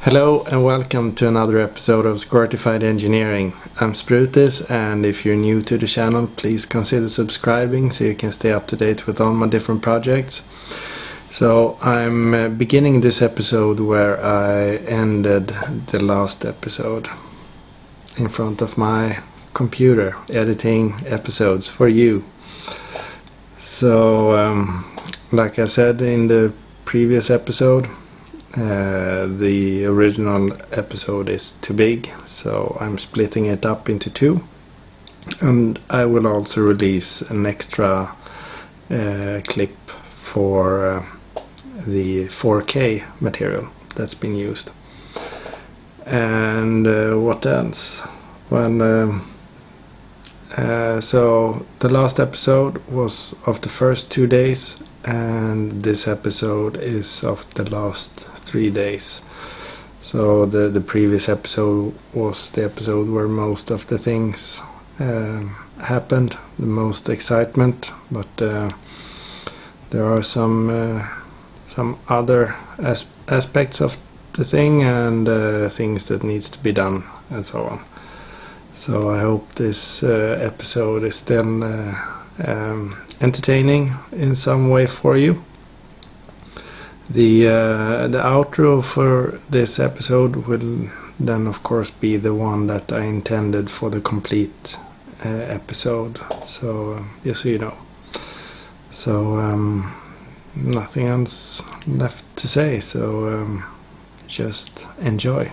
Hello and welcome to another episode of Squirtified Engineering. I'm Sprutis, and if you're new to the channel, please consider subscribing so you can stay up to date with all my different projects. So I'm beginning this episode where I ended the last episode in front of my computer, editing episodes for you. So like I said in the previous episode, the original episode is too big, so I'm splitting it up into two, and I will also release an extra clip for the 4K material that's been used. And what else? Well, so the last episode was of the first 2 days, and this episode is of the last 3 days. So the previous episode was the episode where most of the things happened, the most excitement, but there are some other aspects of the thing and things that needs to be done and so on. So I hope this episode is still entertaining in some way for you. The outro for this episode will then of course be the one that I intended for the complete episode, so just so you know. So nothing else left to say, so just enjoy.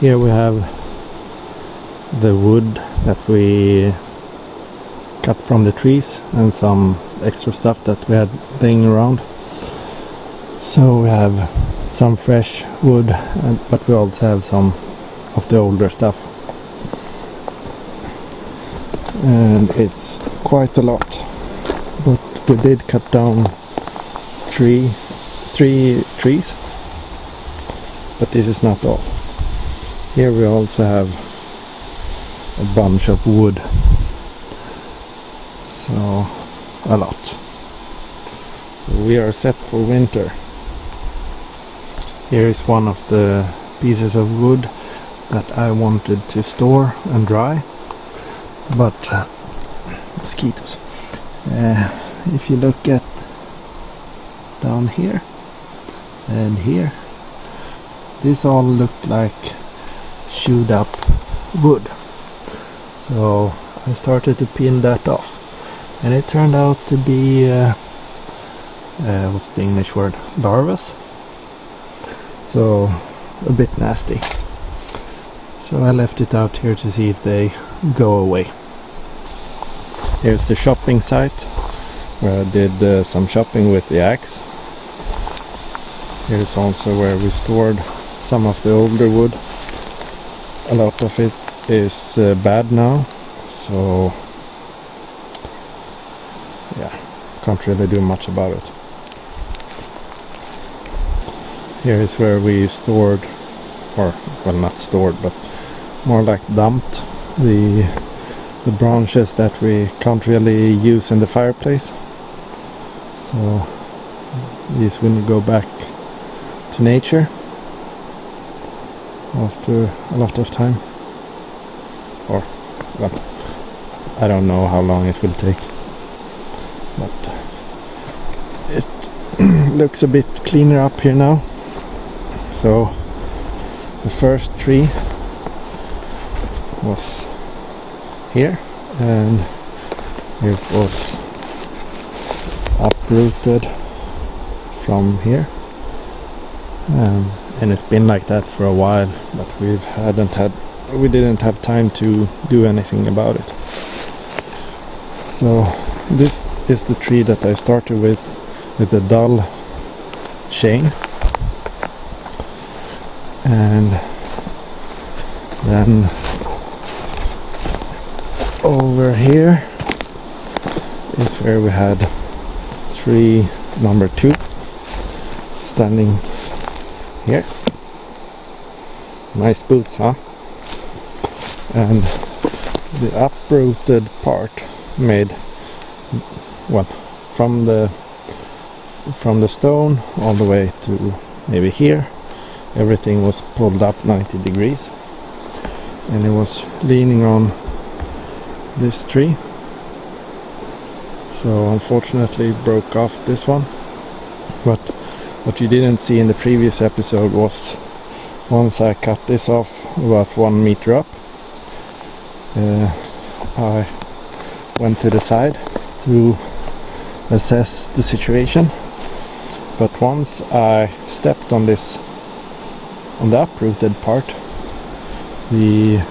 here we have the wood that we cut from the trees and some extra stuff that we had laying around. So we have some fresh wood, but we also have some of the older stuff, and it's quite a lot. But we did cut down three trees, but this is not all. Here we also have a bunch of wood, so a lot. So we are set for winter. Here is one of the pieces of wood that I wanted to store and dry, but mosquitoes. If you look at down here and here, this all looked like chewed up wood. So I started to peel that off, and it turned out to be what's the English word? Larvas. So a bit nasty. So I left it out here to see if they go away. Here's the shopping site where I did some shopping with the axe. Here's also where we stored some of the older wood. A lot of it is bad now, so yeah, can't really do much about it. Here is where we stored, or well, not stored, but more like dumped the branches that we can't really use in the fireplace. So these will go back to nature after a lot of time, or well, I don't know how long it will take, but it looks a bit cleaner up here now. So the first tree was here, and it was uprooted from here, and it's been like that for a while, but we didn't have time to do anything about it. So this is the tree that I started with a dull chain, and then over here is where we had tree number 2 standing here. Nice boots, huh? And the uprooted part made, well, from the stone all the way to maybe here, everything was pulled up 90 degrees, and it was leaning on this tree. So unfortunately broke off this one. But what you didn't see in the previous episode was once I cut this off about 1 meter up, I went to the side to assess the situation. But once I stepped on this, on the uprooted part, the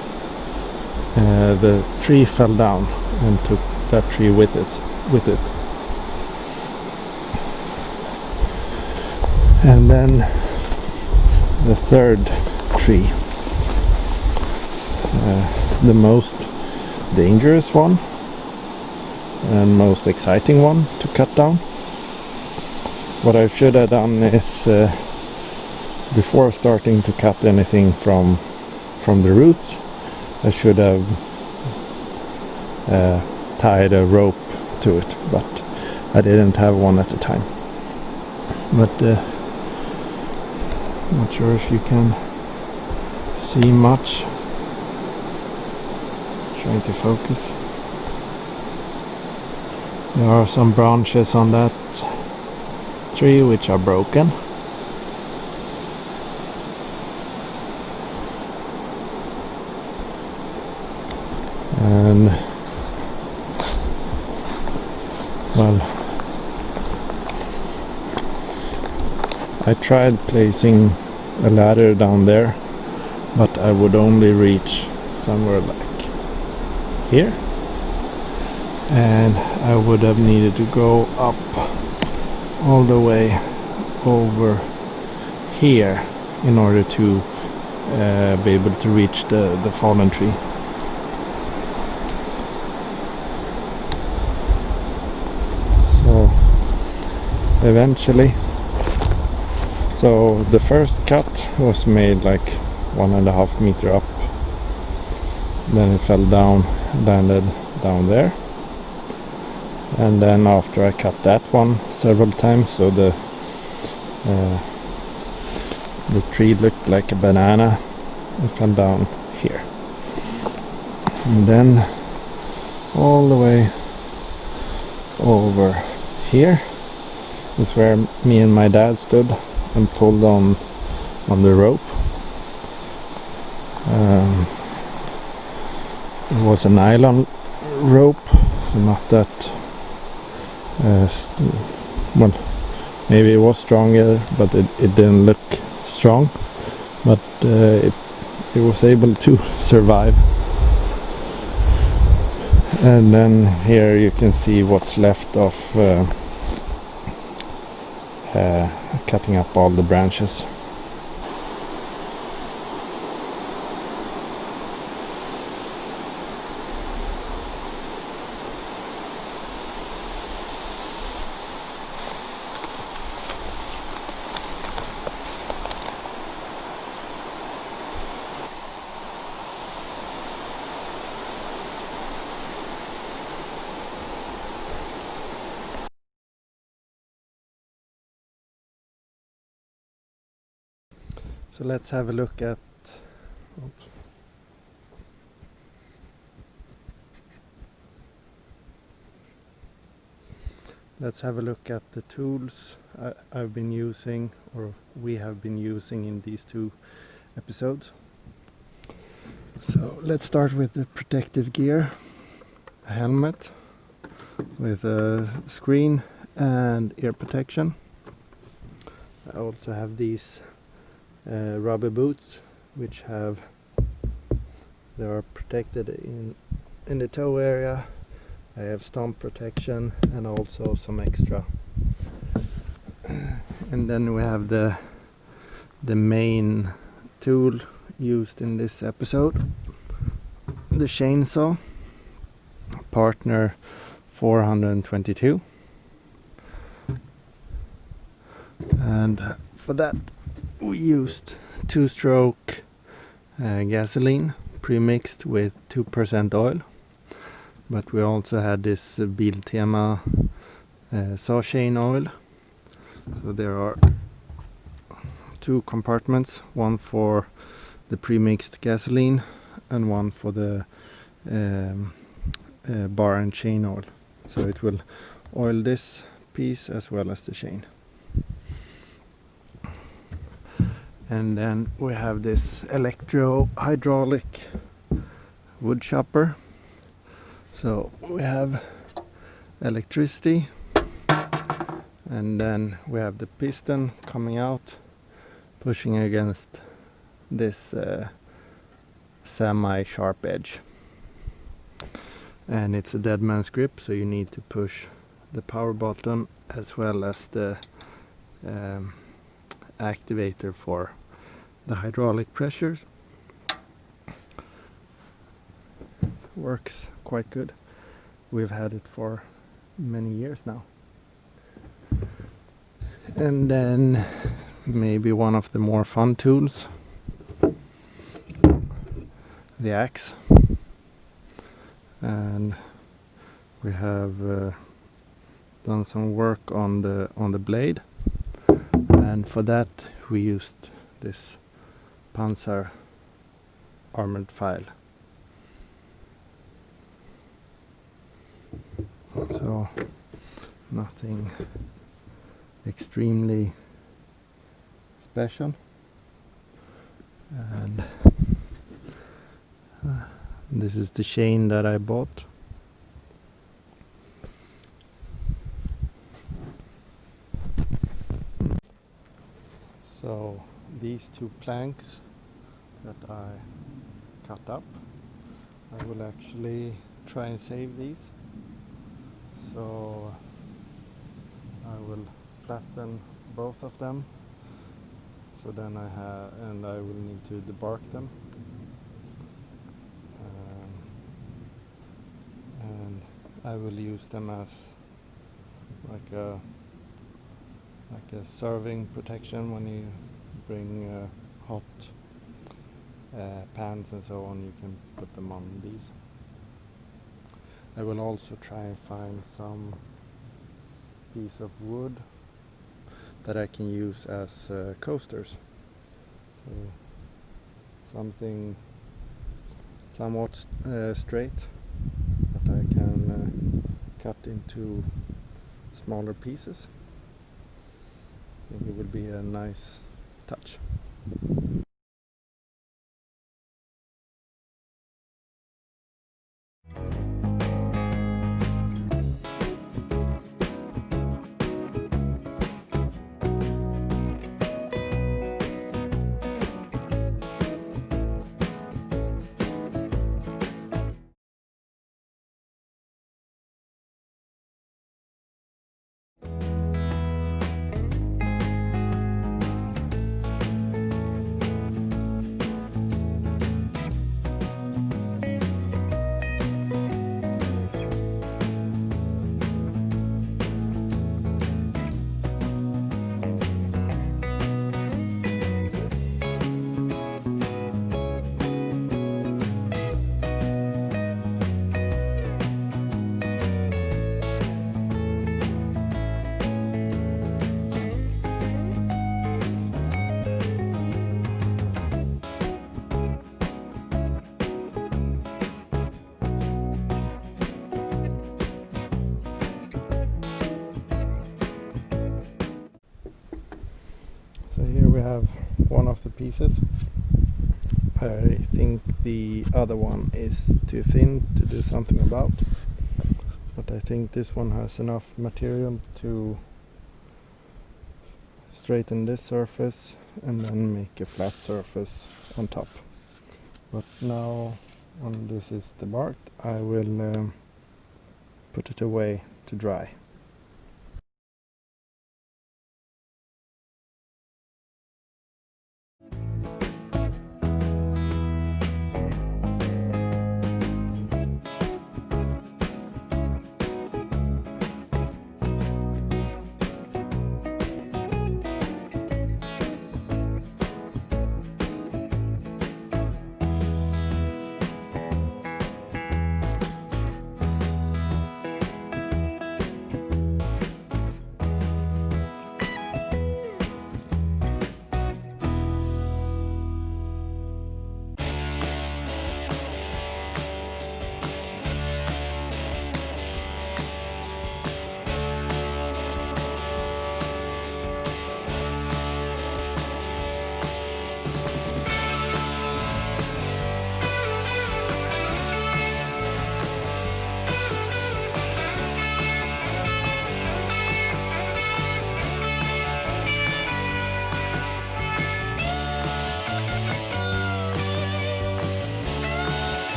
tree fell down and took that tree with it. And then the third tree, the most dangerous one and most exciting one to cut down. What I should have done is, before starting to cut anything from the roots, I should have tied a rope to it, but I didn't have one at the time. But not sure if you can see much. Trying to focus. There are some branches on that tree which are broken. And well, I tried placing a ladder down there but I would only reach somewhere like here, and I would have needed to go up all the way over here in order to be able to reach the fallen tree. So eventually, so the first cut was made like 1.5 meters up, then it fell down, landed down there, and then after I cut that one several times, so the tree looked like a banana, it fell down here, and then all the way over here is where me and my dad stood and pulled on the rope. It was a nylon rope, so not that well, maybe it was stronger, but it didn't look strong, but it was able to survive. And then here you can see what's left of cutting up all the branches. So let's have a look at, oops. Let's have a look at the tools I've been using, or we have been using in these 2 episodes. So let's start with the protective gear: a helmet with a screen and ear protection. I also have these rubber boots, which they are protected in the toe area. I have stomp protection and also some extra. And then we have the main tool used in this episode, the chainsaw, partner 422. And for that we used 2-stroke gasoline pre-mixed with 2% oil, but we also had this Biltema saw chain oil. So there are 2 compartments, one for the pre-mixed gasoline and one for the bar and chain oil. So it will oil this piece as well as the chain. And then we have this electro-hydraulic wood chopper. So we have electricity, and then we have the piston coming out, pushing against this semi-sharp edge. And it's a dead man's grip, so you need to push the power button as well as the activator for the hydraulic pressures. Works quite good. We've had it for many years now. And then maybe one of the more fun tools, the axe. And we have done some work on the blade, and for that we used this Panzer armored file. So nothing extremely special, and this is the chain that I bought. So these 2 planks that I cut up. I will actually try and save these. So I will flatten both of them. So then I will need to debark them. And I will use them as like a serving protection when you bring hot pans and so on. You can put them on these. I will also try and find some piece of wood that I can use as coasters. So something somewhat straight that I can cut into smaller pieces. I think it will be a nice touch. So here we have one of the pieces. I think the other one is too thin to do something about, but I think this one has enough material to straighten this surface and then make a flat surface on top. But now when this is debarked, I will put it away to dry.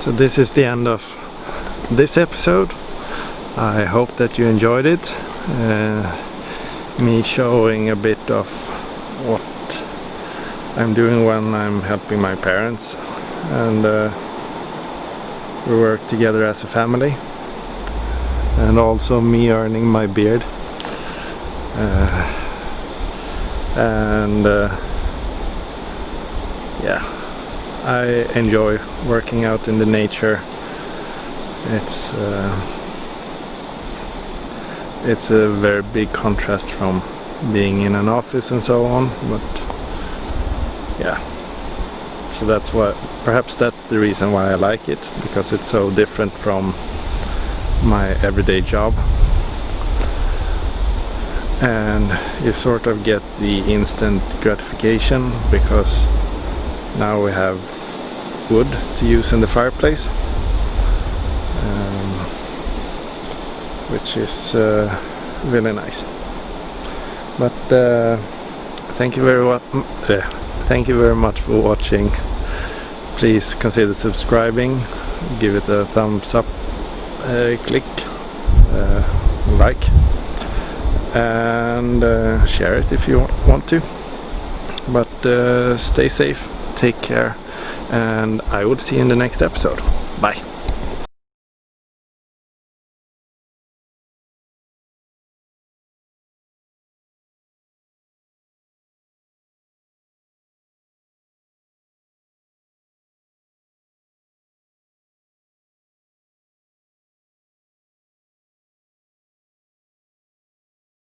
So this is the end of this episode. I hope that you enjoyed it. Me showing a bit of what I'm doing when I'm helping my parents, and we work together as a family, and also me earning my beard. yeah, I enjoy working out in the nature. It's a very big contrast from being in an office and so on, but yeah, so perhaps that's the reason why I like it, because it's so different from my everyday job, and you sort of get the instant gratification because now we have wood to use in the fireplace, which is really nice. But thank you very much for watching. Please consider subscribing, give it a thumbs up, click, like, and share it if you want to. But stay safe, take care, and I will see you in the next episode. Bye.